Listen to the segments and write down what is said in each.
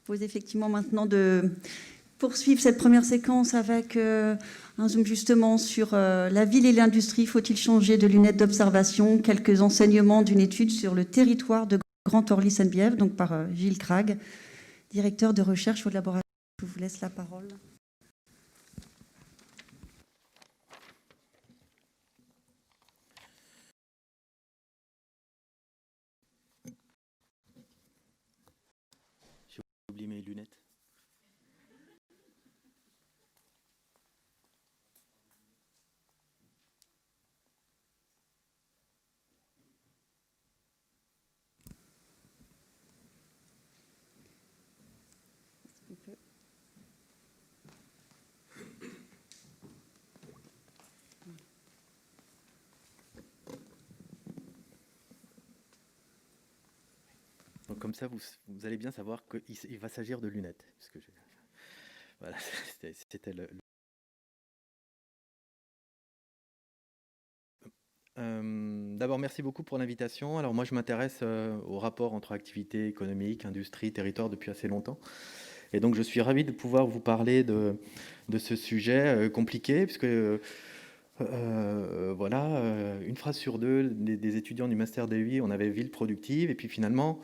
propose effectivement maintenant de poursuivre cette première séquence avec un zoom justement sur la ville et l'industrie. Faut-il changer de lunettes d'observation? Quelques enseignements d'une étude sur le territoire de Grand Orly-Sainte-Bièvre, donc par Gilles Cragg, directeur de recherche au laboratoire. Je vous laisse la parole. J'ai oublié mes lunettes. Donc comme ça, vous allez bien savoir qu'il va s'agir de lunettes. Parce que voilà, c'était D'abord, merci beaucoup pour l'invitation. Alors moi, je m'intéresse au rapport entre activité économique, industrie, territoire depuis assez longtemps. Et donc, je suis ravi de pouvoir vous parler de ce sujet compliqué, puisque voilà, une phrase sur deux des étudiants du Master DUI, on avait ville productive, et puis finalement,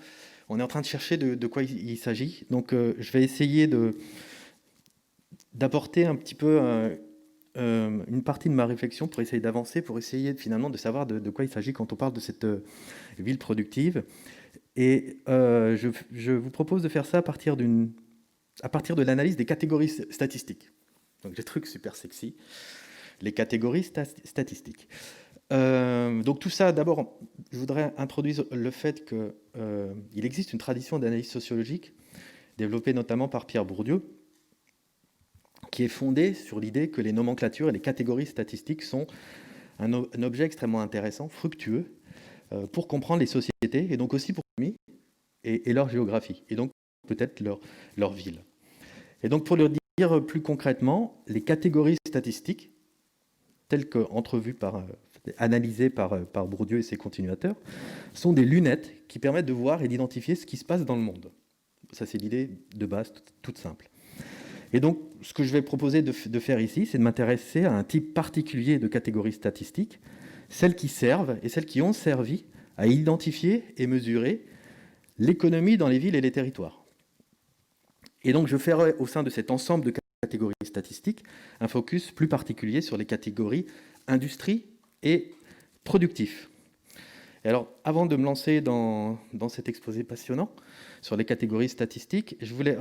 on est en train de chercher de quoi il s'agit. Donc, je vais essayer d'apporter un petit peu une partie de ma réflexion pour essayer d'avancer, pour essayer finalement de savoir de quoi il s'agit quand on parle de cette ville productive. Et je vous propose de faire ça à partir de l'analyse des catégories statistiques. Donc des trucs super sexy, les catégories statistiques. Donc tout ça, d'abord, je voudrais introduire le fait qu'il existe une tradition d'analyse sociologique développée notamment par Pierre Bourdieu, qui est fondée sur l'idée que les nomenclatures et les catégories statistiques sont un objet extrêmement intéressant, fructueux, pour comprendre les sociétés, et donc aussi pour l'économie et leur géographie, et donc peut-être leur ville. Et donc pour le dire plus concrètement, les catégories statistiques, telles qu'entrevues analysées par Bourdieu et ses continuateurs, sont des lunettes qui permettent de voir et d'identifier ce qui se passe dans le monde. Ça, c'est l'idée de base toute simple. Et donc, ce que je vais proposer de faire ici, c'est de m'intéresser à un type particulier de catégories statistiques, celles qui servent et celles qui ont servi à identifier et mesurer l'économie dans les villes et les territoires. Et donc, je ferai au sein de cet ensemble de catégories statistiques un focus plus particulier sur les catégories industrie et productif. Et alors, avant de me lancer dans cet exposé passionnant sur les catégories statistiques, je voulais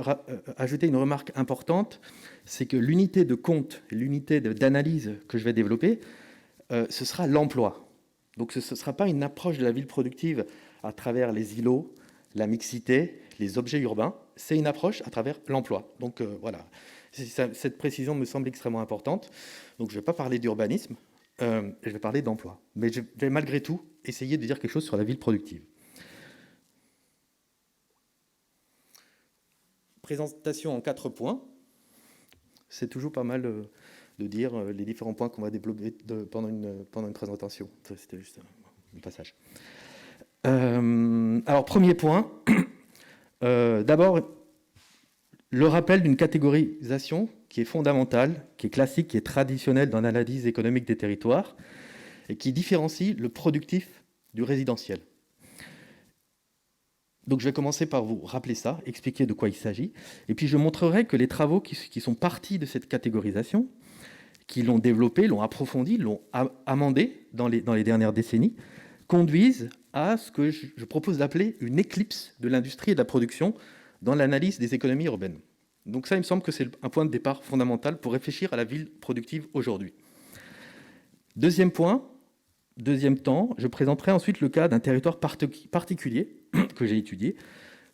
ajouter une remarque importante, c'est que l'unité de compte, l'unité d'analyse que je vais développer, ce sera l'emploi. Donc ce ne sera pas une approche de la ville productive à travers les îlots, la mixité, les objets urbains, c'est une approche à travers l'emploi. Donc voilà, cette précision me semble extrêmement importante. Donc je ne vais pas parler d'urbanisme, je vais parler d'emploi. Mais je vais malgré tout essayer de dire quelque chose sur la ville productive. Présentation en 4 points. C'est toujours pas mal de dire les différents points qu'on va développer pendant une présentation. C'était juste un passage. Alors, premier point. D'abord, le rappel d'une catégorisation qui est fondamentale, qui est classique, qui est traditionnelle dans l'analyse économique des territoires et qui différencie le productif du résidentiel. Donc je vais commencer par vous rappeler ça, expliquer de quoi il s'agit, et puis je montrerai que les travaux qui sont partis de cette catégorisation, qui l'ont développée, l'ont approfondie, l'ont amendée dans les dernières décennies, conduisent à ce que je propose d'appeler une éclipse de l'industrie et de la production dans l'analyse des économies urbaines. Donc ça, il me semble que c'est un point de départ fondamental pour réfléchir à la ville productive aujourd'hui. Deuxième point, deuxième temps, je présenterai ensuite le cas d'un territoire particulier que j'ai étudié,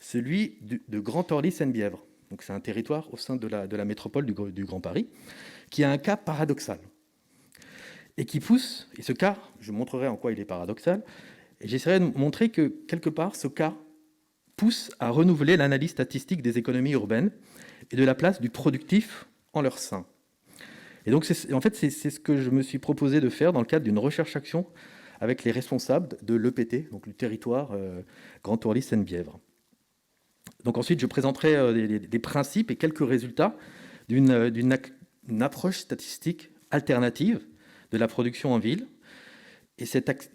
celui de Grand Orly-Sainte-Bièvre. Donc c'est un territoire au sein de la métropole du Grand Paris, qui a un cas paradoxal. Et qui pousse, et ce cas, je montrerai en quoi il est paradoxal, et j'essaierai de montrer que, quelque part, ce cas pousse à renouveler l'analyse statistique des économies urbaines et de la place du productif en leur sein. Et donc, en fait, c'est ce que je me suis proposé de faire dans le cadre d'une recherche-action avec les responsables de l'EPT, donc le territoire Grand Orly-Sainte-Bièvre. Donc ensuite, je présenterai des principes et quelques résultats d'une approche statistique alternative de la production en ville. Et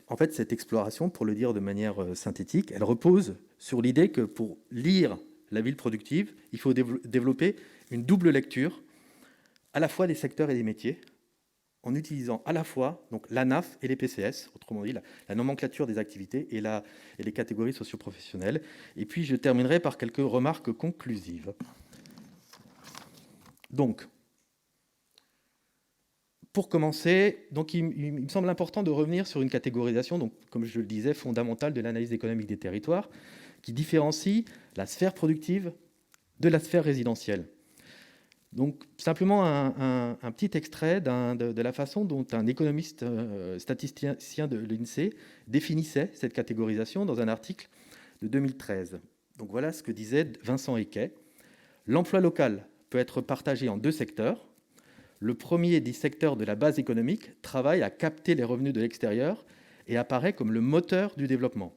en fait, cette exploration, pour le dire de manière synthétique, elle repose sur l'idée que pour lire la ville productive, il faut développer une double lecture, à la fois des secteurs et des métiers, en utilisant à la fois donc, l'ANAF et les PCS, autrement dit la nomenclature des activités et les catégories socio-professionnelles. Et puis je terminerai par quelques remarques conclusives. Donc, pour commencer, donc il me semble important de revenir sur une catégorisation, donc, comme je le disais, fondamentale de l'analyse économique des territoires, qui différencie la sphère productive de la sphère résidentielle. Donc, simplement un petit extrait de la façon dont un économiste statisticien de l'INSEE définissait cette catégorisation dans un article de 2013. Donc voilà ce que disait Vincent Equet. L'emploi local peut être partagé en deux secteurs. Le premier dit secteur de la base économique travaille à capter les revenus de l'extérieur et apparaît comme le moteur du développement.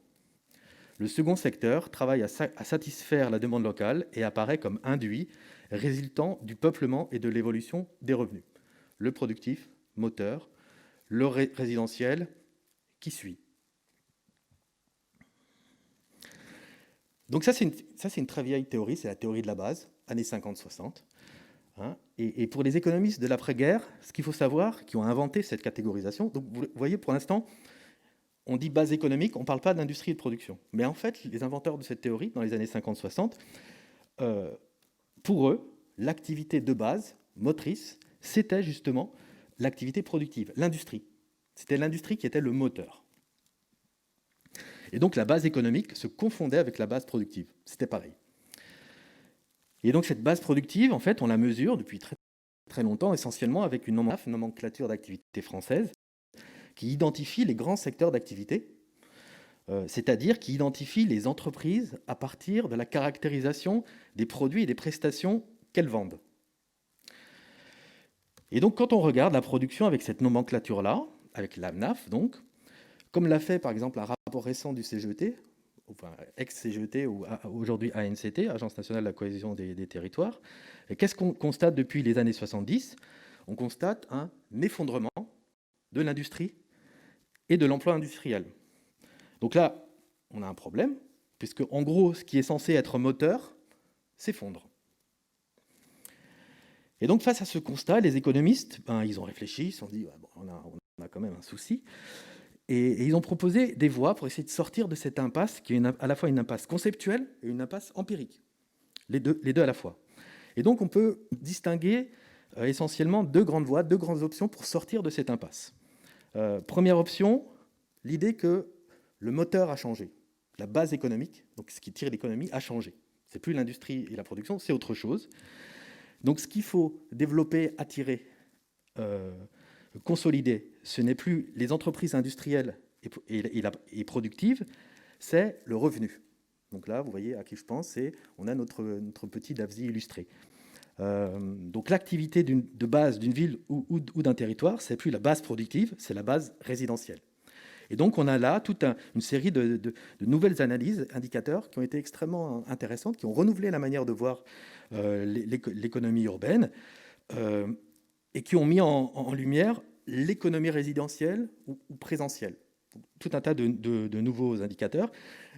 Le second secteur travaille à satisfaire la demande locale et apparaît comme induit, résultant du peuplement et de l'évolution des revenus. Le productif, moteur, le résidentiel, qui suit. Donc ça, c'est une très vieille théorie, c'est la théorie de la base, années 50-60. Hein, et pour les économistes de l'après-guerre, ce qu'il faut savoir, qui ont inventé cette catégorisation, donc vous voyez, pour l'instant, on dit base économique, on ne parle pas d'industrie et de production. Mais en fait, les inventeurs de cette théorie, dans les années 50-60, pour eux, l'activité de base, motrice, c'était justement l'activité productive, l'industrie. C'était l'industrie qui était le moteur. Et donc la base économique se confondait avec la base productive. C'était pareil. Et donc cette base productive, en fait, on la mesure depuis très, très longtemps, essentiellement avec une nomenclature d'activité française qui identifie les grands secteurs d'activité, c'est-à-dire qui identifie les entreprises à partir de la caractérisation des produits et des prestations qu'elles vendent. Et donc quand on regarde la production avec cette nomenclature-là, avec l'ANAF donc, comme l'a fait par exemple un rapport récent du CGET, enfin ex-CGET ou aujourd'hui ANCT, Agence nationale de la cohésion des territoires, qu'est-ce qu'on constate depuis les années 70 ? On constate un effondrement de l'industrie et de l'emploi industriel. Donc là, on a un problème, puisque en gros, ce qui est censé être moteur s'effondre. Et donc face à ce constat, les économistes, ils ont réfléchi, ils se sont dit, ouais, bon, on a quand même un souci, et ils ont proposé des voies pour essayer de sortir de cette impasse, qui est à la fois une impasse conceptuelle et une impasse empirique, les deux à la fois. Et donc on peut distinguer essentiellement deux grandes voies, deux grandes options pour sortir de cette impasse. Première option, l'idée que le moteur a changé. La base économique, donc ce qui tire l'économie, a changé. C'est plus l'industrie et la production, c'est autre chose. Donc ce qu'il faut développer, attirer, consolider, ce n'est plus les entreprises industrielles et productives, c'est le revenu. Donc là, vous voyez à qui je pense, on a notre petit DAFSI illustré. Donc l'activité de base d'une ville ou d'un territoire, c'est plus la base productive, c'est la base résidentielle. Et donc on a là toute une série de nouvelles analyses, indicateurs qui ont été extrêmement intéressantes, qui ont renouvelé la manière de voir l'économie urbaine et qui ont mis en lumière l'économie résidentielle ou présentielle. Tout un tas de nouveaux indicateurs.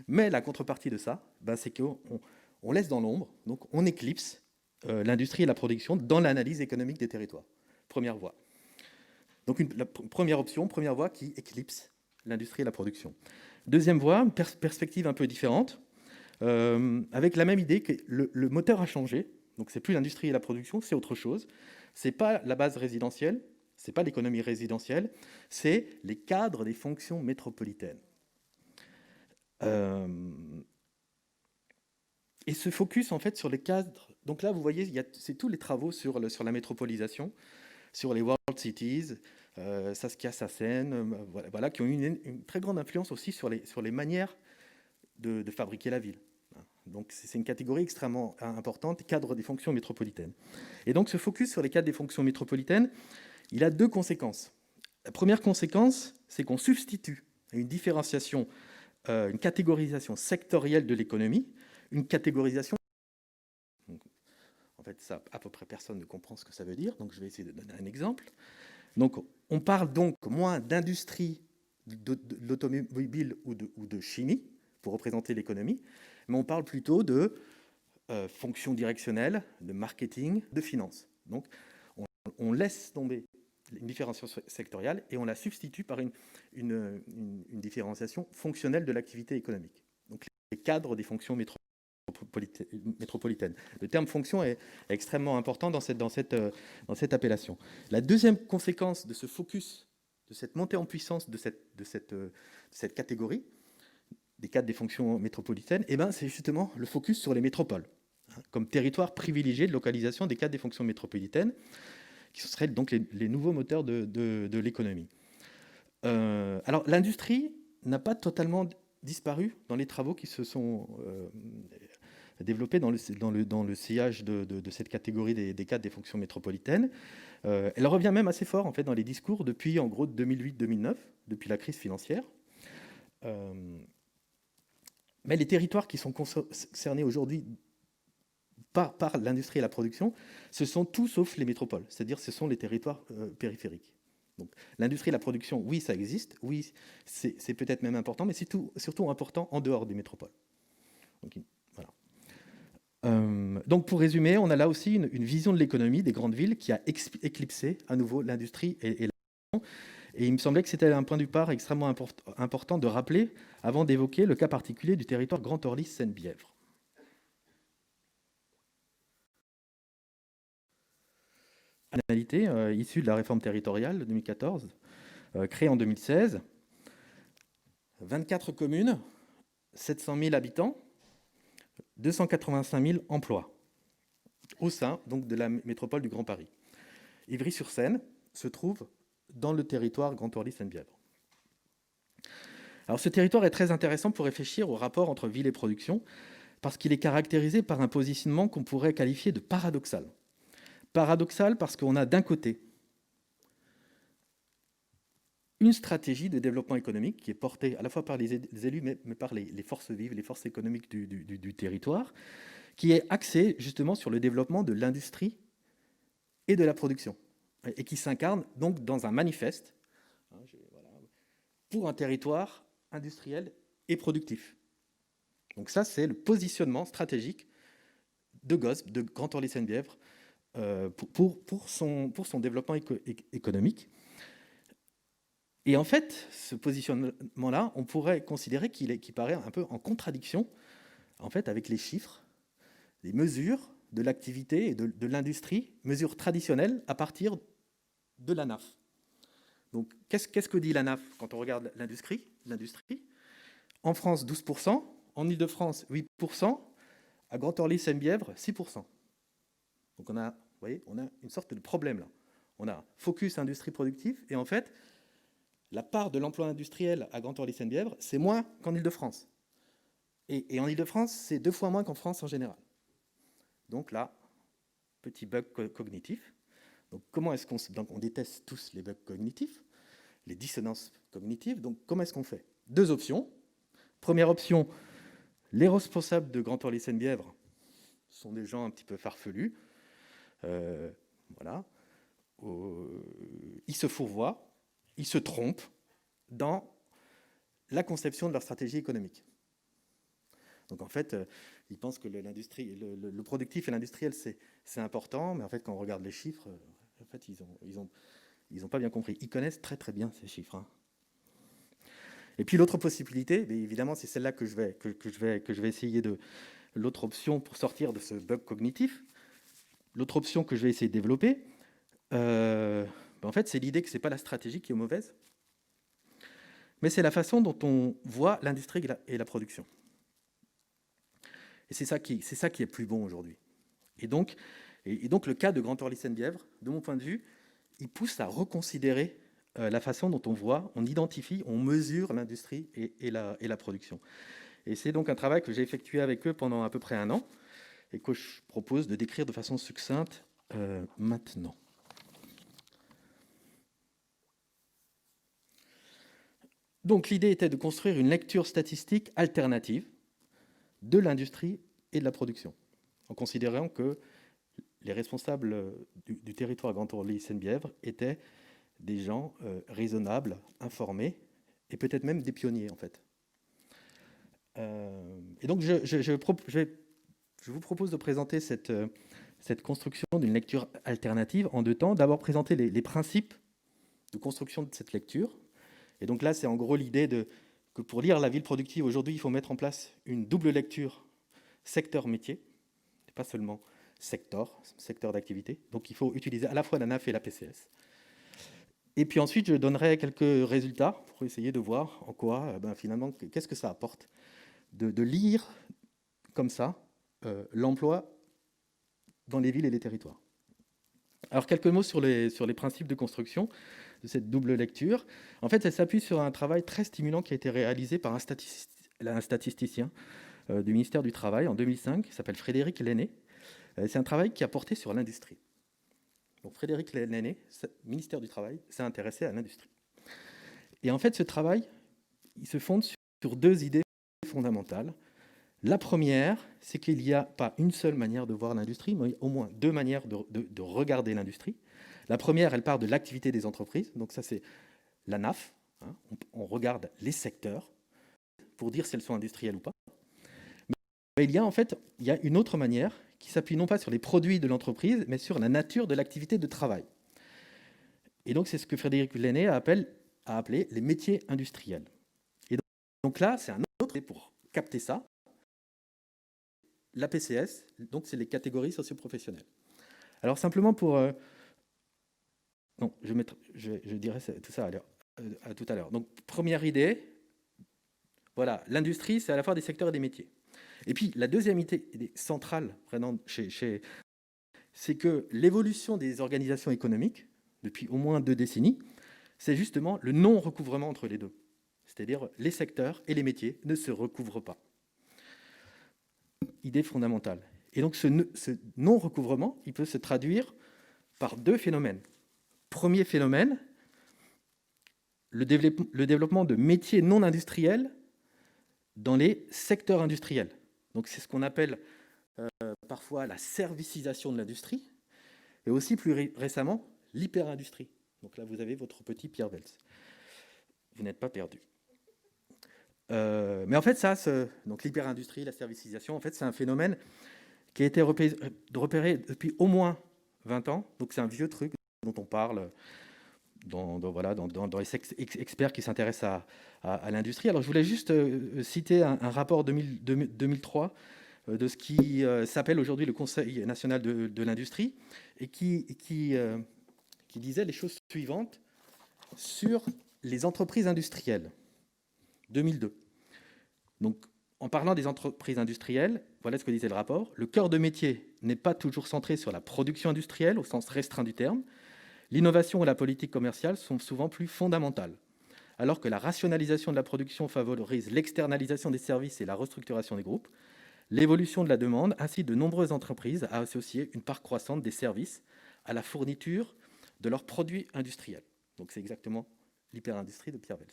Mais la contrepartie de ça, c'est qu'on laisse dans l'ombre, donc on éclipse l'industrie et la production dans l'analyse économique des territoires. Première voie. Donc la première option, première voie qui éclipse l'industrie et la production. Deuxième voie, une perspective un peu différente, avec la même idée que le moteur a changé, donc c'est plus l'industrie et la production, c'est autre chose. C'est pas la base résidentielle, c'est pas l'économie résidentielle, c'est les cadres des fonctions métropolitaines. Et ce focus en fait sur les cadres. Donc là, vous voyez, c'est tous les travaux sur la métropolisation, sur les World Cities, Saskia Sassen, voilà, qui ont eu une très grande influence aussi sur les manières de fabriquer la ville. Donc c'est une catégorie extrêmement importante, cadre des fonctions métropolitaines. Et donc ce focus sur les cadres des fonctions métropolitaines, il a deux conséquences. La première conséquence, c'est qu'on substitue à une différenciation, une catégorisation sectorielle de l'économie, une catégorisation fait, ça, à peu près personne ne comprend ce que ça veut dire, donc je vais essayer de donner un exemple. Donc, on parle donc moins d'industrie de l'automobile ou de chimie, pour représenter l'économie, mais on parle plutôt de fonctions directionnelles, de marketing, de finance. Donc, on laisse tomber une différenciation sectorielle et on la substitue par une différenciation fonctionnelle de l'activité économique. Donc, les cadres des fonctions métropolitaines. Le terme fonction est extrêmement important dans cette appellation. La deuxième conséquence de ce focus, de cette montée en puissance de cette catégorie, des cadres des fonctions métropolitaines, eh ben, c'est justement le focus sur les métropoles, comme territoire privilégié de localisation des cadres des fonctions métropolitaines, qui seraient donc les nouveaux moteurs de l'économie. Alors, l'industrie n'a pas totalement disparu dans les travaux qui se sont développés dans le sillage de cette catégorie des cadres des fonctions métropolitaines. Elle revient même assez fort en fait, dans les discours depuis en gros 2008-2009, depuis la crise financière. Mais les territoires qui sont concernés aujourd'hui par l'industrie et la production, ce sont tout sauf les métropoles, c'est-à-dire ce sont les territoires périphériques. Donc l'industrie et la production, oui, ça existe, oui, c'est peut-être même important, mais c'est surtout important en dehors des métropoles. Donc, voilà. Donc pour résumer, on a là aussi une vision de l'économie des grandes villes qui a éclipsé à nouveau l'industrie et la production. Et il me semblait que c'était un point de départ extrêmement important de rappeler avant d'évoquer le cas particulier du territoire Grand Orly-Seine-Bièvre. Finalité, issue de la réforme territoriale de 2014, créée en 2016, 24 communes, 700 000 habitants, 285 000 emplois, au sein donc, de la métropole du Grand Paris. Ivry-sur-Seine se trouve dans le territoire Grand Orly-Seine-Bièvre. Alors ce territoire est très intéressant pour réfléchir au rapport entre ville et production, parce qu'il est caractérisé par un positionnement qu'on pourrait qualifier de paradoxal. Paradoxal parce qu'on a d'un côté une stratégie de développement économique qui est portée à la fois par les élus, mais par les forces vives, les forces économiques du territoire, qui est axée justement sur le développement de l'industrie et de la production, et qui s'incarne donc dans un manifeste pour un territoire industriel et productif. Donc ça, c'est le positionnement stratégique de GOSP, de Grand Orly-Seine-Bièvre, pour son développement économique. Et en fait, ce positionnement-là, on pourrait considérer qu'il paraît un peu en contradiction en fait, avec les chiffres, les mesures de l'activité et de l'industrie, mesures traditionnelles à partir de l'ANAF. Donc, qu'est-ce que dit l'ANAF quand on regarde l'industrie? En France, 12%, en Île-de-France, 8%, à Grand Orly-Seine-Bièvre, 6%. Donc on a, vous voyez, on a une sorte de problème là. On a focus industrie productive, et en fait, la part de l'emploi industriel à Grand Orly-Seine-Bièvre, c'est moins qu'en Île-de-France. Et en Île-de-France, c'est 2 fois moins qu'en France en général. Donc là, petit bug cognitif. Donc comment est-ce on déteste tous les bugs cognitifs, les dissonances cognitives. Donc comment est-ce qu'on fait? 2 options. Première option, les responsables de Grand Orly-Seine-Bièvre sont des gens un petit peu farfelus. Voilà. Ils se fourvoient, ils se trompent dans la conception de leur stratégie économique. Donc en fait, ils pensent que l'industrie, le productif et l'industriel, c'est important, mais en fait, quand on regarde les chiffres, en fait, ils ont pas bien compris. Ils connaissent très très bien ces chiffres. Hein. Et puis l'autre possibilité, évidemment, c'est celle-là que je vais essayer de l'autre option pour sortir de ce bug cognitif. L'autre option que je vais essayer de développer, en fait, c'est l'idée que ce n'est pas la stratégie qui est mauvaise, mais c'est la façon dont on voit l'industrie et la production. Et c'est ça qui est plus bon aujourd'hui. Et donc, le cas de Grand Orly-Seine-Bièvre, de mon point de vue, il pousse à reconsidérer la façon dont on voit, on identifie, on mesure l'industrie et la production. Et c'est donc un travail que j'ai effectué avec eux pendant à peu près 1 an, et que je propose de décrire de façon succincte maintenant. Donc l'idée était de construire une lecture statistique alternative de l'industrie et de la production, en considérant que les responsables du territoire Grand Orly-Seine-Bièvre étaient des gens raisonnables, informés, et peut-être même des pionniers, en fait. Et donc, je vous propose de présenter cette construction d'une lecture alternative en 2 temps. D'abord, présenter les principes de construction de cette lecture. Et donc là, c'est en gros l'idée que pour lire la ville productive, aujourd'hui, il faut mettre en place une double lecture secteur-métier, pas seulement secteur d'activité. Donc il faut utiliser à la fois la NAF et la PCS. Et puis ensuite, je donnerai quelques résultats pour essayer de voir en quoi, finalement, qu'est-ce que ça apporte de lire comme ça l'emploi dans les villes et les territoires. Alors, quelques mots sur les principes de construction de cette double lecture. En fait, elle s'appuie sur un travail très stimulant qui a été réalisé par un statisticien du ministère du Travail en 2005, qui s'appelle Frédéric Lenné. C'est un travail qui a porté sur l'industrie. Donc, Frédéric Lenné, ministère du Travail, s'est intéressé à l'industrie. Et en fait, ce travail, il se fonde sur 2 idées fondamentales. La première, c'est qu'il n'y a pas une seule manière de voir l'industrie, mais au moins 2 manières de regarder l'industrie. La première, elle part de l'activité des entreprises. Donc ça, c'est la NAF. Hein. On regarde les secteurs pour dire si elles sont industrielles ou pas. Mais il y a une autre manière qui s'appuie non pas sur les produits de l'entreprise, mais sur la nature de l'activité de travail. Et donc, c'est ce que Frédéric Lenné a appelé les métiers industriels. Et donc là, c'est un autre pour capter ça. La PCS, donc c'est les catégories socio-professionnelles. Alors simplement pour... non, je dirai tout ça à tout à l'heure. Donc première idée, voilà, l'industrie, c'est à la fois des secteurs et des métiers. Et puis la deuxième idée centrale, c'est que l'évolution des organisations économiques, depuis au moins 2 décennies, c'est justement le non-recouvrement entre les deux. C'est-à-dire les secteurs et les métiers ne se recouvrent pas. Idée fondamentale. Et donc ce non-recouvrement, il peut se traduire par 2 phénomènes. Premier phénomène, le développement de métiers non industriels dans les secteurs industriels. Donc c'est ce qu'on appelle parfois la servicisation de l'industrie, et aussi plus récemment l'hyperindustrie. Donc là vous avez votre petit Pierre Vels. Vous n'êtes pas perdu. Mais en fait, donc l'hyperindustrie, la servicisation, en fait, c'est un phénomène qui a été repéré depuis au moins 20 ans. Donc, c'est un vieux truc dont on parle dans les experts qui s'intéressent à l'industrie. Alors, je voulais juste citer un rapport 2003 de ce qui s'appelle aujourd'hui le Conseil national de l'industrie et qui disait les choses suivantes sur les entreprises industrielles. 2002. Donc, en parlant des entreprises industrielles, voilà ce que disait le rapport. Le cœur de métier n'est pas toujours centré sur la production industrielle au sens restreint du terme. L'innovation et la politique commerciale sont souvent plus fondamentales. Alors que la rationalisation de la production favorise l'externalisation des services et la restructuration des groupes, l'évolution de la demande incite de nombreuses entreprises à associer une part croissante des services à la fourniture de leurs produits industriels. Donc, c'est exactement l'hyperindustrie de Pierre Vels.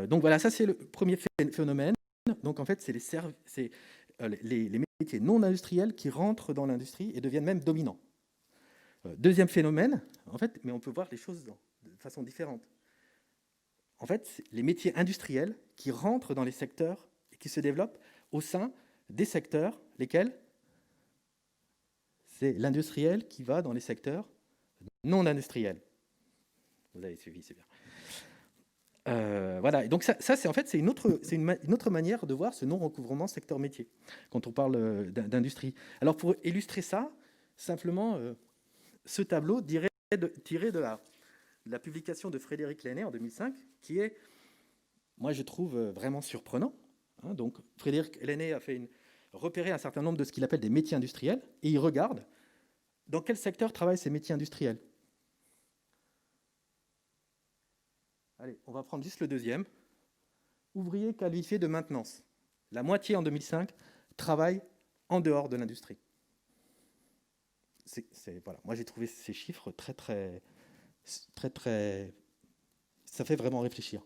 Donc voilà, ça c'est le premier phénomène. Donc en fait, c'est les métiers non industriels qui rentrent dans l'industrie et deviennent même dominants. Deuxième phénomène, en fait, mais on peut voir les choses de façon différente. En fait, c'est les métiers industriels qui rentrent dans les secteurs et qui se développent au sein des secteurs, lesquels c'est l'industriel qui va dans les secteurs non industriels. Vous avez suivi, c'est bien. Voilà. Et donc ça c'est en fait c'est une autre manière de voir ce non-recouvrement secteur-métier quand on parle d'industrie. Alors pour illustrer ça, simplement ce tableau tiré de la publication de Frédéric Lenné en 2005, qui est, moi je trouve vraiment surprenant. Hein. Donc Frédéric Lenné a repéré un certain nombre de ce qu'il appelle des métiers industriels, et il regarde dans quel secteur travaillent ces métiers industriels. Allez, on va prendre juste le deuxième. Ouvrier qualifié de maintenance. La moitié en 2005 travaille en dehors de l'industrie. Voilà. Moi, j'ai trouvé ces chiffres très... Ça fait vraiment réfléchir.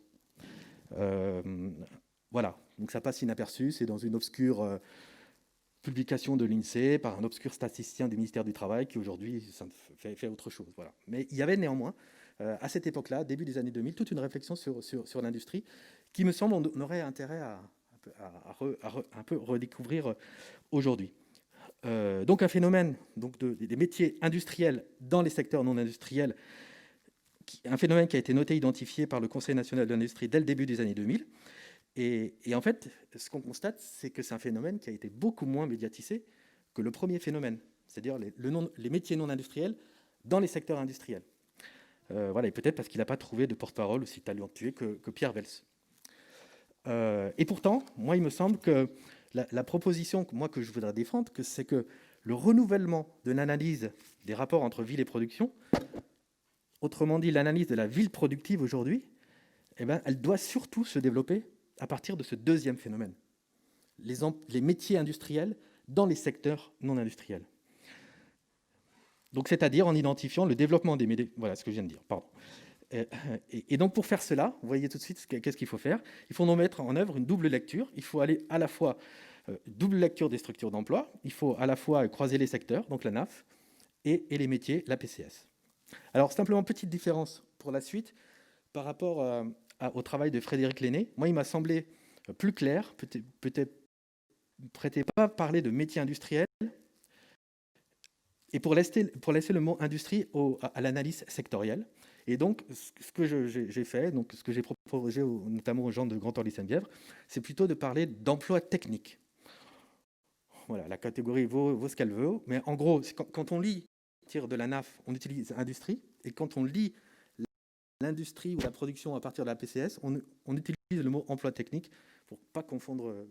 Voilà. Donc, ça passe inaperçu. C'est dans une obscure publication de l'INSEE par un obscur statisticien du ministère du Travail qui aujourd'hui fait autre chose. Voilà. Mais il y avait néanmoins, à cette époque-là, début des années 2000, toute une réflexion sur l'industrie qui, me semble, on aurait intérêt à un peu redécouvrir aujourd'hui. Donc un phénomène des métiers industriels dans les secteurs non industriels, un phénomène qui a été noté, identifié par le Conseil national de l'industrie dès le début des années 2000. Et en fait, ce qu'on constate, c'est que c'est un phénomène qui a été beaucoup moins médiatisé que le premier phénomène, c'est-à-dire les métiers non industriels dans les secteurs industriels. Voilà, et peut-être parce qu'il n'a pas trouvé de porte-parole aussi talentueux que Pierre Vels. Et pourtant, moi, il me semble que la proposition que je voudrais défendre, c'est que le renouvellement de l'analyse des rapports entre ville et production, autrement dit l'analyse de la ville productive aujourd'hui, eh ben, elle doit surtout se développer à partir de ce deuxième phénomène, les métiers industriels dans les secteurs non industriels. Donc, c'est-à-dire en identifiant le développement des métiers. Voilà ce que je viens de dire, pardon. Et donc, pour faire cela, vous voyez tout de suite qu'est-ce qu'il faut faire. Il faut nous mettre en œuvre une double lecture. Il faut aller à la fois double lecture des structures d'emploi, il faut à la fois croiser les secteurs, donc la NAF, et les métiers, la PCS. Alors, simplement, petite différence pour la suite, par rapport au travail de Frédéric Lenné. Moi, il m'a semblé plus clair, peut-être pas parler de métiers industriels, et pour laisser le mot industrie à l'analyse sectorielle. Et donc, ce que j'ai fait, donc ce que j'ai proposé notamment aux gens de Grand Orly-Sainte-Bièvre, c'est plutôt de parler d'emploi technique. Voilà, la catégorie vaut ce qu'elle veut, mais en gros, quand on lit de la NAF, on utilise industrie, et quand on lit l'industrie ou la production à partir de la PCS, on utilise le mot emploi technique pour pas confondre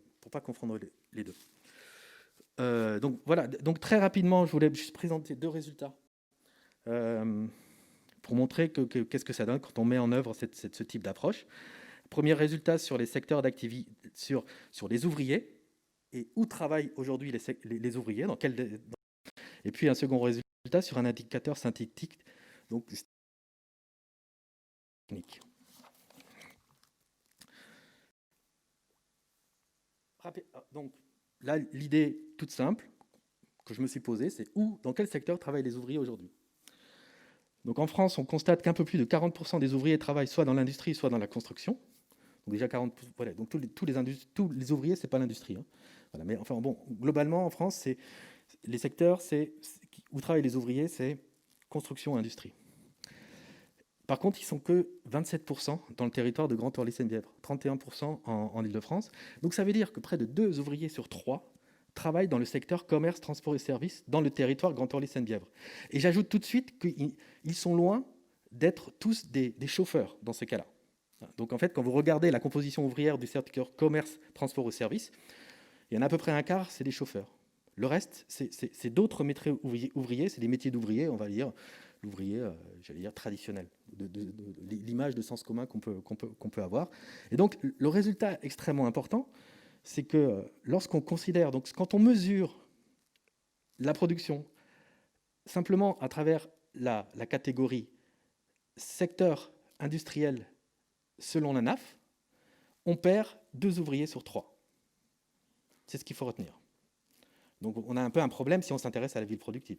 les deux. Donc voilà, donc très rapidement, je voulais juste présenter deux résultats pour montrer qu'est-ce que ça donne quand on met en œuvre ce type d'approche. Premier résultat sur les secteurs d'activité, sur les ouvriers, et où travaillent aujourd'hui les ouvriers, et puis un second résultat sur un indicateur synthétique, donc technique. Donc là, l'idée toute simple que je me suis posée, c'est dans quel secteur travaillent les ouvriers aujourd'hui. Donc en France, on constate qu'un peu plus de 40% des ouvriers travaillent soit dans l'industrie, soit dans la construction. Donc déjà 40%, voilà, donc tous les ouvriers, c'est pas l'industrie. Hein. Voilà, mais enfin bon, globalement en France, les secteurs où travaillent les ouvriers, c'est construction et industrie. Par contre, ils sont que 27% dans le territoire de Grand Orly-Sainte-Bièvre, 31% en Île-de-France. Donc ça veut dire que près de 2 ouvriers sur 3 travaillent dans le secteur commerce, transport et services dans le territoire Grand Orly-Sainte-Bièvre. Et j'ajoute tout de suite qu'ils sont loin d'être tous des chauffeurs dans ce cas-là. Donc en fait, quand vous regardez la composition ouvrière du secteur commerce, transport et services, il y en a à peu près un quart, c'est des chauffeurs. Le reste, c'est d'autres métiers ouvriers, c'est des métiers d'ouvriers, on va dire, l'ouvrier, j'allais dire, traditionnel, de l'image de sens commun qu'on peut avoir. Et donc, le résultat extrêmement important, c'est que lorsqu'on considère, donc quand on mesure la production simplement à travers la catégorie secteur industriel selon la NAF, on perd 2 ouvriers sur 3. C'est ce qu'il faut retenir. Donc on a un peu un problème si on s'intéresse à la ville productive.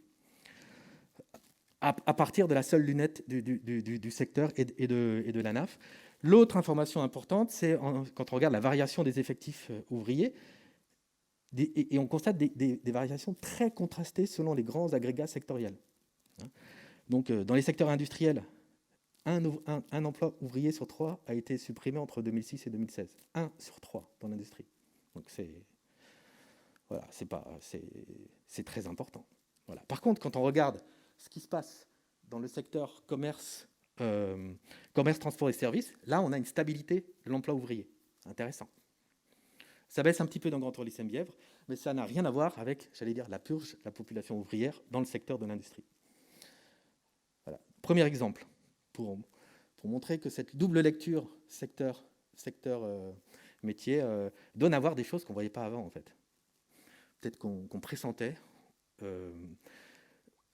À partir de la seule lunette du secteur et de la NAF. L'autre information importante, c'est quand on regarde la variation des effectifs ouvriers, et on constate des variations très contrastées selon les grands agrégats sectoriels. Donc dans les secteurs industriels, un emploi ouvrier sur 3 a été supprimé entre 2006 et 2016. 1 sur 3 dans l'industrie. Donc c'est très important. Voilà. Par contre, quand on regarde ce qui se passe dans le secteur commerce, transport et services, là, on a une stabilité de l'emploi ouvrier. Intéressant. Ça baisse un petit peu dans Grand Orly-Sainte-Bièvre, mais ça n'a rien à voir avec, j'allais dire, la purge de la population ouvrière dans le secteur de l'industrie. Voilà. Premier exemple, pour montrer que cette double lecture secteur métier donne à voir des choses qu'on ne voyait pas avant, en fait. Peut-être qu'on pressentait.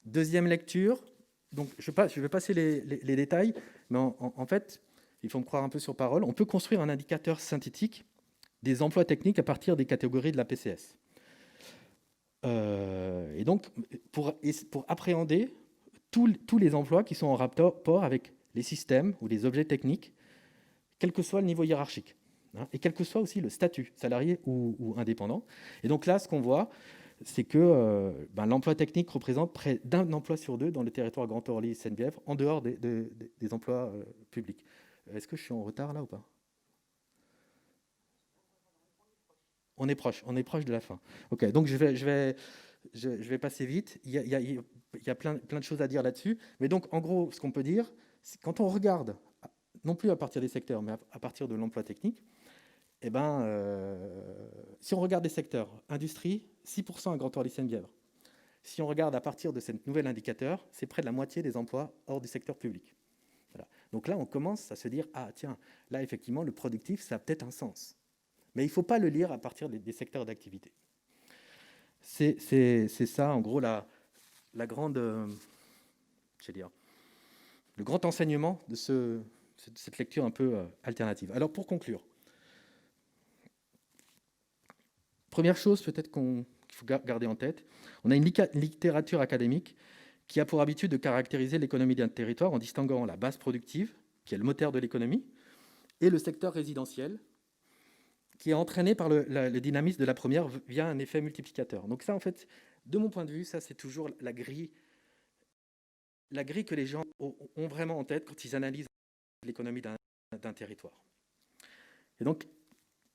Deuxième lecture, donc je vais passer les détails, mais en fait, il faut me croire un peu sur parole, on peut construire un indicateur synthétique des emplois techniques à partir des catégories de la PCS. Et donc, pour appréhender tous les emplois qui sont en rapport avec les systèmes ou les objets techniques, quel que soit le niveau hiérarchique, hein, et quel que soit aussi le statut, salarié ou indépendant. Et donc là, ce qu'on voit, c'est que l'emploi technique représente près d'un emploi sur deux dans le territoire Grand Orly et Seine-Bièvre, en dehors des emplois publics. Est-ce que je suis en retard là ou pas? On est proche de la fin. Ok, donc je vais passer vite. Il y a plein de choses à dire là-dessus. Mais donc, en gros, ce qu'on peut dire, c'est quand on regarde, non plus à partir des secteurs, mais à partir de l'emploi technique, eh ben, si on regarde des secteurs, industrie, 6% à Grand Orly Seine-Bièvre. Si on regarde à partir de ce nouvel indicateur, c'est près de la moitié des emplois hors du secteur public. Voilà. Donc là, on commence à se dire, ah tiens, là, effectivement, le productif, ça a peut-être un sens. Mais il ne faut pas le lire à partir des secteurs d'activité. C'est ça, en gros, la grande, je vais dire, le grand enseignement de cette lecture un peu alternative. Alors, pour conclure, première chose peut-être qu'il faut garder en tête, on a une littérature académique qui a pour habitude de caractériser l'économie d'un territoire en distinguant la base productive, qui est le moteur de l'économie, et le secteur résidentiel, qui est entraîné par le dynamisme de la première via un effet multiplicateur. Donc ça, en fait, de mon point de vue, ça c'est toujours la grille que les gens ont vraiment en tête quand ils analysent l'économie d'un territoire. Et donc,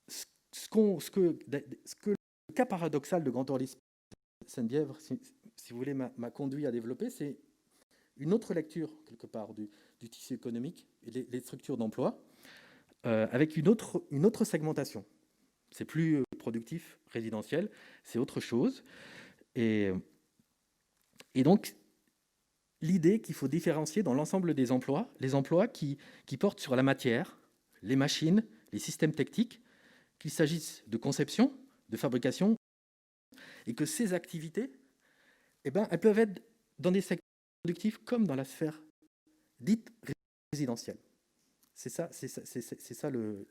ce que le cas paradoxal de Grand Orly Seine-Bièvre, si vous voulez, m'a conduit à développer, c'est une autre lecture, quelque part, du tissu économique et les structures d'emploi, avec une autre segmentation. C'est plus productif, résidentiel, c'est autre chose. Et donc, l'idée qu'il faut différencier dans l'ensemble des emplois, les emplois qui portent sur la matière, les machines, les systèmes techniques, qu'il s'agisse de conception, de fabrication, et que ces activités, eh ben, elles peuvent être dans des secteurs productifs comme dans la sphère dite résidentielle. C'est ça le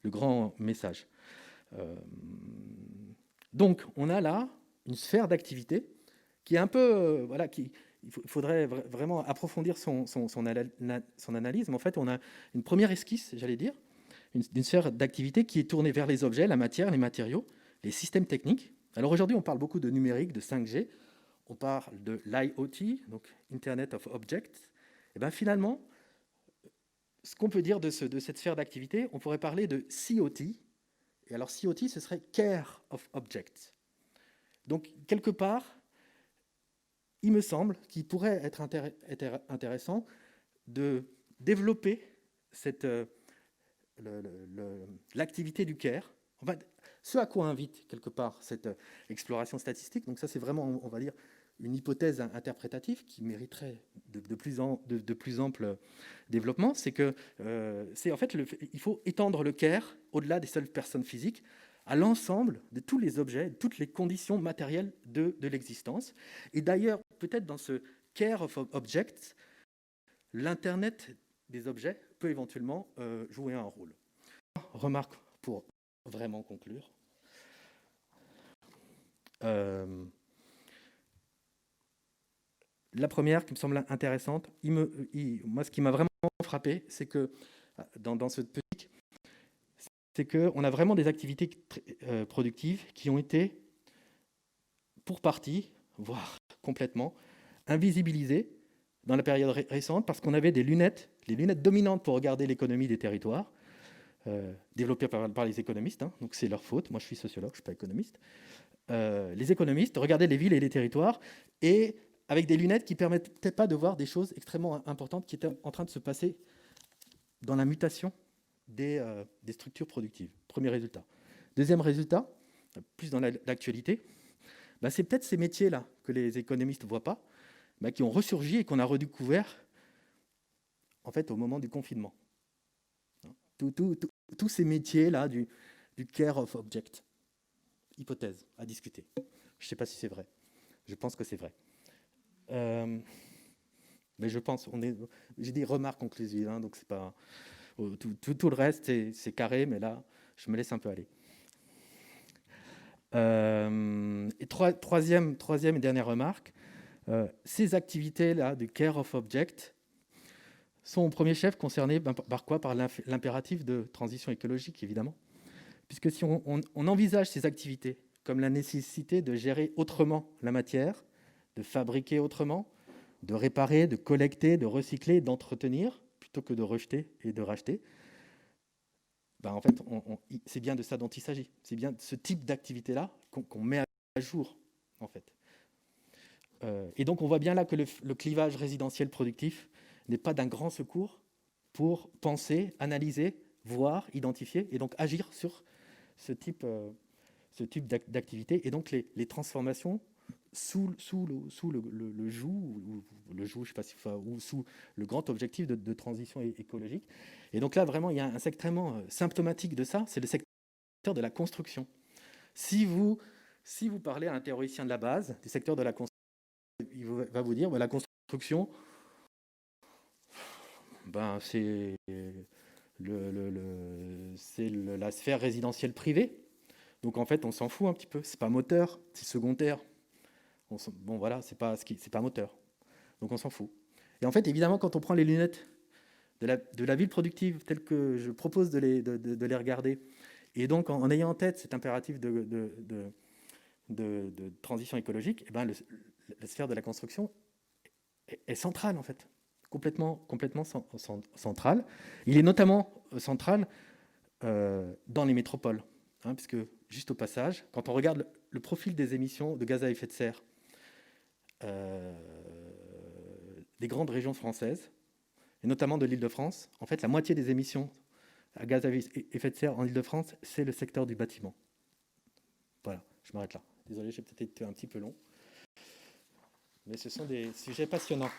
grand message. Donc, on a là une sphère d'activité qui est un peu, il faudrait vraiment approfondir son analyse. Mais en fait, on a une première esquisse, j'allais dire, d'une sphère d'activité qui est tournée vers les objets, la matière, les matériaux, les systèmes techniques. Alors aujourd'hui, on parle beaucoup de numérique, de 5G, on parle de l'IoT, donc Internet of Objects. Et bien finalement, ce qu'on peut dire de cette sphère d'activité, on pourrait parler de COT. Et alors COT, ce serait Care of Objects. Donc quelque part, il me semble qu'il pourrait être intéressant de développer l'activité du care. Enfin, ce à quoi invite quelque part cette exploration statistique. Donc ça, c'est vraiment, on va dire, une hypothèse interprétative qui mériterait de plus ample développement. C'est que en fait, il faut étendre le care au-delà des seules personnes physiques à l'ensemble de tous les objets, de toutes les conditions matérielles de l'existence. Et d'ailleurs, peut-être dans ce care of objects, l'Internet des objets peut éventuellement jouer un rôle. Remarque pour vraiment conclure. La première qui me semble intéressante, moi ce qui m'a vraiment frappé, c'est que dans ce petit, c'est qu'on a vraiment des activités productives qui ont été, pour partie, voire complètement, invisibilisées dans la période récente parce qu'on avait les lunettes dominantes pour regarder l'économie des territoires, développées par les économistes, hein, donc c'est leur faute. Moi je suis sociologue, je ne suis pas économiste. Les économistes regardaient les villes et les territoires et avec des lunettes qui ne permettaient pas de voir des choses extrêmement importantes qui étaient en train de se passer dans la mutation des structures productives. Premier résultat. Deuxième résultat, plus dans l'actualité, c'est peut-être ces métiers-là que les économistes ne voient pas, qui ont ressurgi et qu'on a redécouvert en fait, au moment du confinement. Tous ces métiers-là du care of object. Hypothèse à discuter. Je ne sais pas si c'est vrai. Je pense que c'est vrai. Mais je pense, j'ai des remarques conclusives, hein, donc c'est pas tout le reste, c'est carré, mais là, je me laisse un peu aller. Et troisième et dernière remarque, ces activités-là de care of object sont au premier chef concernées par quoi? Par l'impératif de transition écologique, évidemment. Puisque si on envisage ces activités comme la nécessité de gérer autrement la matière, de fabriquer autrement, de réparer, de collecter, de recycler, d'entretenir, plutôt que de rejeter et de racheter, en fait, c'est bien de ça dont il s'agit. C'est bien de ce type d'activité-là qu'on met à jour, en fait. Et donc, on voit bien là que le clivage résidentiel productif n'est pas d'un grand secours pour penser, analyser, voir, identifier et donc agir sur ce type d'activité. Et donc, les transformations sous le joug, je sais pas si, ou sous le grand objectif de transition écologique. Et donc là, vraiment, il y a un secteur extrêmement symptomatique de ça, c'est le secteur de la construction. Si vous parlez à un théoricien de la base, du secteur de la construction, il va vous dire, la construction, c'est la sphère résidentielle privée. Donc en fait, on s'en fout un petit peu. C'est pas moteur, c'est secondaire. C'est pas moteur. Donc on s'en fout. Et en fait, évidemment, quand on prend les lunettes de la ville productive telles que je propose de les regarder, et donc en ayant en tête cet impératif de transition écologique, la sphère de la construction est centrale, en fait. Complètement centrale. Il est notamment central dans les métropoles. Puisque, juste au passage, quand on regarde le profil des émissions de gaz à effet de serre des grandes régions françaises, et notamment de l'Île-de-France, en fait, la moitié des émissions à gaz à effet de serre en Île-de-France, c'est le secteur du bâtiment. Voilà, je m'arrête là. Désolé, j'ai peut-être été un petit peu long. Mais ce sont des sujets passionnants.